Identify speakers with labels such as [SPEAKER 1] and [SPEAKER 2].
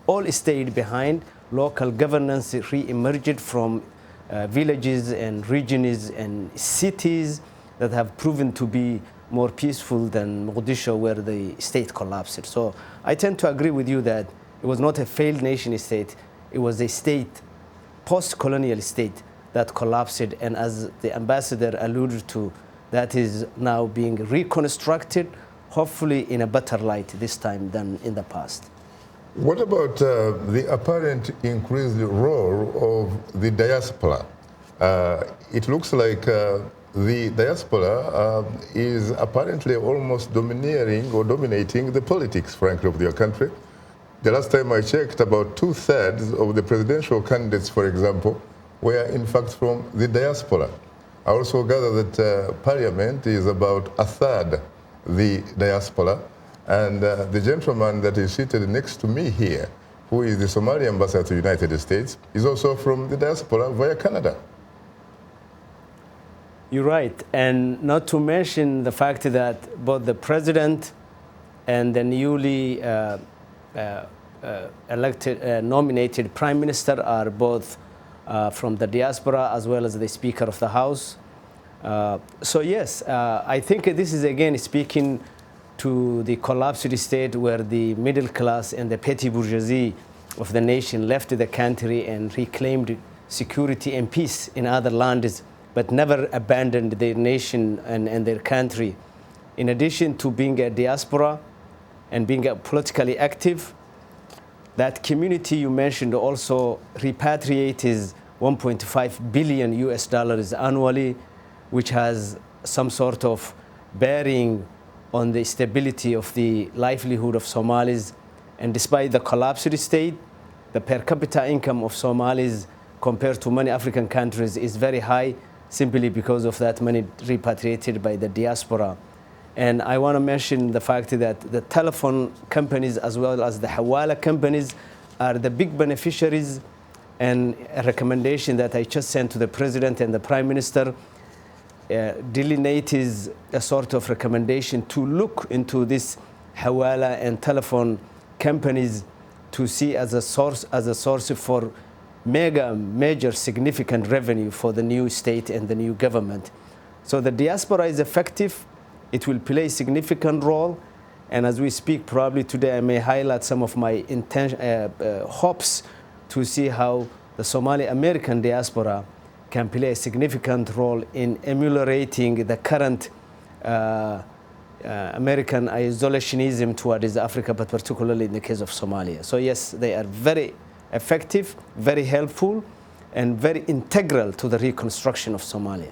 [SPEAKER 1] all stayed behind. Local governance re-emerged from villages and regions and cities that have proven to be more peaceful than Mogadishu, where the state collapsed. So I tend to agree with you that it was not a failed nation state. It was a state, post-colonial state, that collapsed. And as the ambassador alluded to, that is now being reconstructed, hopefully in a better light this time than in the past.
[SPEAKER 2] What about the apparent increased role of the diaspora? It looks like the diaspora is apparently almost dominating the politics, frankly, of their country. The last time I checked, about 2/3 of the presidential candidates, for example, were in fact from the diaspora. I also gather that parliament is about 1/3 the diaspora. And the gentleman that is seated next to me here, who is the Somalia Ambassador to the United States, is also from the diaspora via Canada.
[SPEAKER 1] You're right. And not to mention the fact that both the president and the newly nominated prime minister are both from the diaspora, as well as the Speaker of the House. So yes, I think this is again speaking to the collapsed state where the middle class and the petty bourgeoisie of the nation left the country and reclaimed security and peace in other lands, but never abandoned their nation and their country. In addition to being a diaspora and being politically active, that community you mentioned also repatriates 1.5 billion US dollars annually, which has some sort of bearing on the stability of the livelihood of Somalis. And despite the collapsed state, the per capita income of Somalis compared to many African countries is very high, simply because of that money repatriated by the diaspora. And I want to mention the fact that the telephone companies as well as the Hawala companies are the big beneficiaries, and a recommendation that I just sent to the President and the Prime Minister delineates a sort of recommendation to look into this Hawala and telephone companies to see as a source for major significant revenue for the new state and the new government. So the diaspora is effective. It will play a significant role. And as we speak, probably today, I may highlight some of my hopes to see how the Somali American diaspora can play a significant role in ameliorating the current American isolationism towards Africa, but particularly in the case of Somalia. So yes, they are very effective, very helpful, and very integral to the reconstruction of Somalia.